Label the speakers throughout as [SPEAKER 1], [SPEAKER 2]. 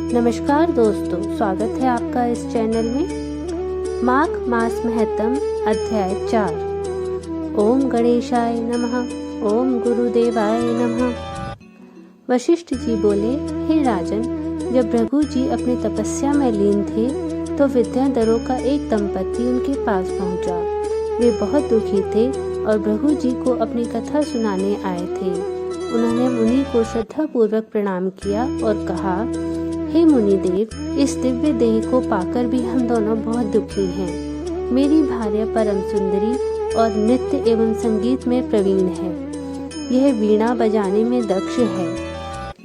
[SPEAKER 1] नमस्कार दोस्तों, स्वागत है आपका इस चैनल में। माघ मास महत्तम अध्याय 4। ओम गणेशाय नमः, ओम गुरुदेवाय नमः। वशिष्ठ जी बोले, हे राजन, जब भृगु जी अपनी तपस्या में लीन थे तो विद्याधरों का एक दंपति उनके पास पहुंचा। वे बहुत दुखी थे और भृगु जी को अपनी कथा सुनाने आए थे। उन्होंने मुनि को श्रद्धा पूर्वक प्रणाम किया और कहा, हे मुनिदेव, इस दिव्य देह को पाकर भी हम दोनों बहुत दुखी हैं। मेरी भार्या परम सुंदरी और नृत्य एवं संगीत में प्रवीण है। यह वीणा बजाने में दक्ष है।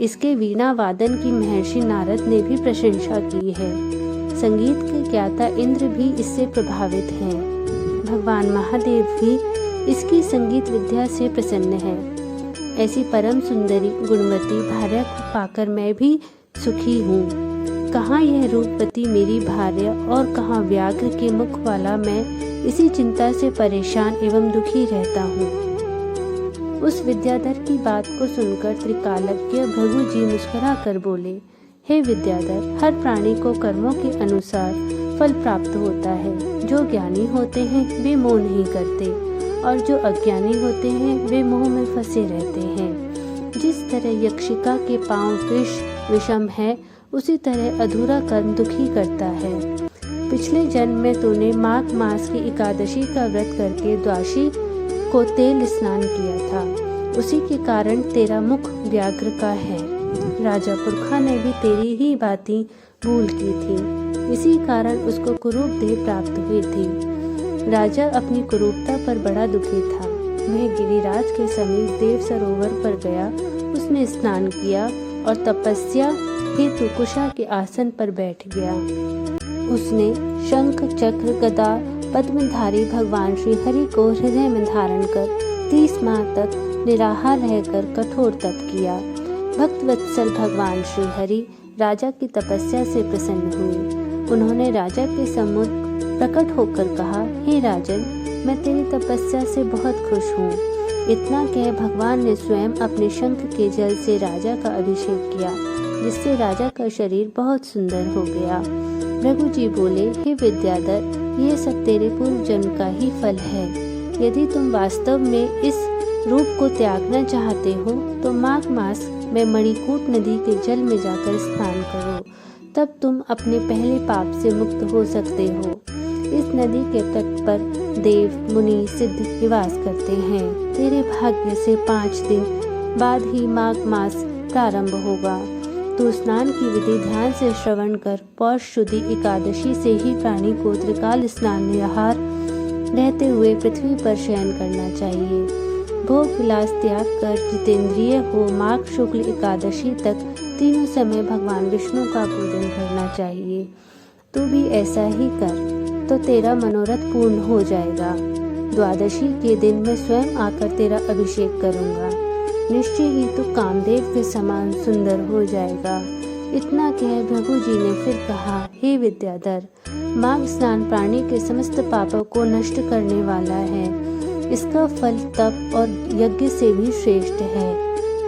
[SPEAKER 1] इसके वीणा वादन की महर्षि नारद ने भी प्रशंसा की है। संगीत के ज्ञाता इंद्र भी इससे प्रभावित हैं। भगवान महादेव भी इसकी संगीत विद्या से प्रसन्न है। ऐसी परम सुंदरी गुणवती भार्या को पाकर मैं भी सुखी हूँ। कहाँ यह रूपवती मेरी भार्या और कहाँ व्याघ्र के मुख वाला मैं इसी चिंता से परेशान एवं दुखी रहता हूँ। उस विद्याधर की बात को सुनकर त्रिकालज्ञ भृगु जी मुस्कुरा कर बोले, हे विद्याधर, हर प्राणी को कर्मों के अनुसार फल प्राप्त होता है। जो ज्ञानी होते हैं वे मोह नहीं करते और जो अज्ञानी होते हैं वे मोह में फंसे रहते हैं। जिस तरह यक्षिका के पांव विषम है, उसी तरह अधूरा कर्म दुखी करता है। पिछले जन्म में तूने माघ मास की एकादशी का व्रत करके द्वादशी को तेल स्नान किया था। उसी के कारण तेरा मुख व्याघ्र का है। राजा पुरखा ने भी तेरी ही बातें भूल की थी। इसी कारण उसको कुरूप देह प्राप्त हुई थी। राजा अपनी कुरूपता पर बड़ा दुखी था। वह गिरिराज के समीप देव सरोवर पर गया। उसने स्नान किया और तपस्या हेतु कुशा के आसन पर बैठ गया। उसने शंख चक्र गदा पद्मधारी भगवान श्री हरि को हृदय में धारण कर 30 माह तक निराहार रहकर कठोर तप किया। भक्त वत्सल भगवान श्री हरि राजा की तपस्या से प्रसन्न हुए। उन्होंने राजा के सम्मुख प्रकट होकर कहा, हे राजन, मैं तेरी तपस्या से बहुत खुश हूँ। इतना कह भगवान ने स्वयं अपने शंख के जल से राजा का अभिषेक किया, जिससे राजा का शरीर बहुत सुंदर हो गया। भृगु जी बोले, हे विद्याधर, यह सब तेरे पूर्व जन्म का ही फल है। यदि तुम वास्तव में इस रूप को त्यागना चाहते हो तो माघ मास में मणिकूट नदी के जल में जाकर स्नान करो। तब तुम अपने पहले पाप से मुक्त हो सकते हो। इस नदी के तट पर देव मुनि सिद्ध निवास करते हैं। तेरे भाग्य से 5 दिन बाद ही माघ मास प्रारंभ होगा। तू स्नान की विधि ध्यान से श्रवण कर पौष शुद्धि एकादशी से ही प्राणी को त्रिकाल स्नान निराहार रहते हुए पृथ्वी पर शयन करना चाहिए। भोग विलास त्याग कर जितेंद्रिय हो माघ शुक्ल एकादशी तक तीनों समय भगवान विष्णु का पूजन करना चाहिए। तू भी ऐसा ही कर तो तेरा मनोरथ पूर्ण हो जाएगा। द्वादशी के दिन मैं स्वयं आकर तेरा अभिषेक करूंगा। निश्चय ही तू कामदेव के समान सुंदर हो जाएगा। इतना कह भृगु जी ने फिर कहा, हे विद्याधर, माघ स्नान प्राणी के समस्त पापों को नष्ट करने वाला है। इसका फल तप और यज्ञ से भी श्रेष्ठ है।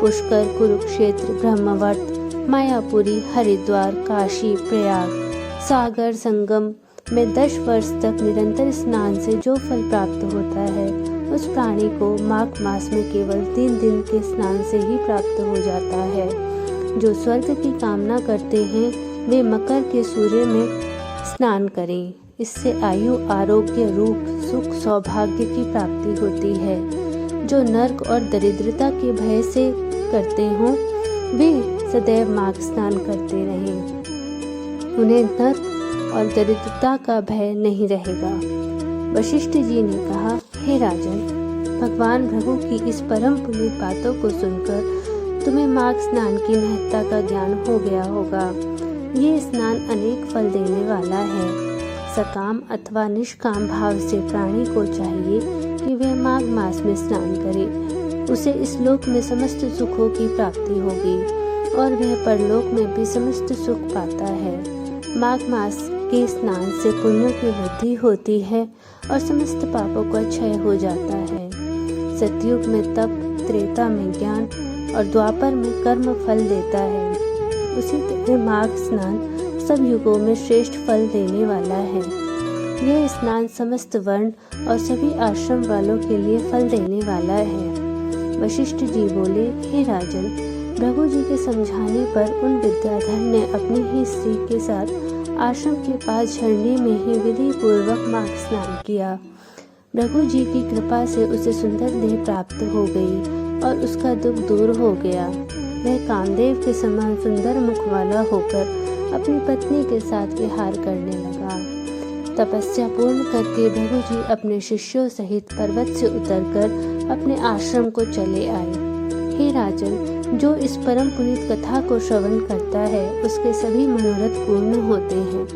[SPEAKER 1] पुष्कर, कुरुक्षेत्र, ब्रह्मवट, मायापुरी, हरिद्वार, काशी, प्रयाग, सागर संगम में 10 वर्ष तक निरंतर स्नान से जो फल प्राप्त होता है, उस प्राणी को माघ मास में केवल 3 दिन के स्नान से ही प्राप्त हो जाता है। जो स्वर्ग की कामना करते हैं वे मकर के सूर्य में स्नान करें। इससे आयु, आरोग्य, रूप, सुख, सौभाग्य की प्राप्ति होती है। जो नर्क और दरिद्रता के भय से करते हों वे सदैव माघ स्नान करते रहें। उन्हें नर्क और दरिद्रता का भय नहीं रहेगा। वशिष्ठ जी ने कहा, हे राजन, भगवान भृगु की इस परम पुनीत बातों को सुनकर तुम्हें माघ स्नान की महत्ता का ज्ञान हो गया होगा। ये स्नान अनेक फल देने वाला है। सकाम अथवा निष्काम भाव से प्राणी को चाहिए कि वह माघ मास में स्नान करे। उसे इस लोक में समस्त सुखों की प्राप्ति होगी और वह परलोक में भी समस्त सुख पाता है। माघ मास के स्नान से पुण्यों की वृद्धि होती है और समस्त पापों का क्षय हो जाता है। सतयुग में तप, त्रेता में ज्ञान और द्वापर में कर्म फल देता है। उसी तरह माघ स्नान सब युगों में श्रेष्ठ फल देने वाला है। यह स्नान समस्त वर्ण और सभी आश्रम वालों के लिए फल देने वाला है। वशिष्ठ जी बोले, हे राजन, भृगु जी के समझाने पर उन विद्याधर ने अपनी ही स्त्री के साथ आश्रम के पास झरने में ही विधि पूर्वक माघ स्नान किया। भृगु जी की कृपा से उसे सुंदर देह प्राप्त हो गई और उसका दुख दूर हो गया। वह कामदेव के समान सुंदर मुख वाला होकर अपनी पत्नी के साथ विहार करने लगा। तपस्या पूर्ण करके भृगु जी अपने शिष्यों सहित पर्वत से उतरकर अपने आश्रम को चले आए। हे राजन, जो इस परम पुनीत कथा को श्रवण करता है उसके सभी मनोरथ पूर्ण होते हैं।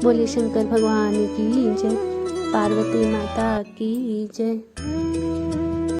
[SPEAKER 1] बोले शंकर भगवान की जय, पार्वती माता की जय।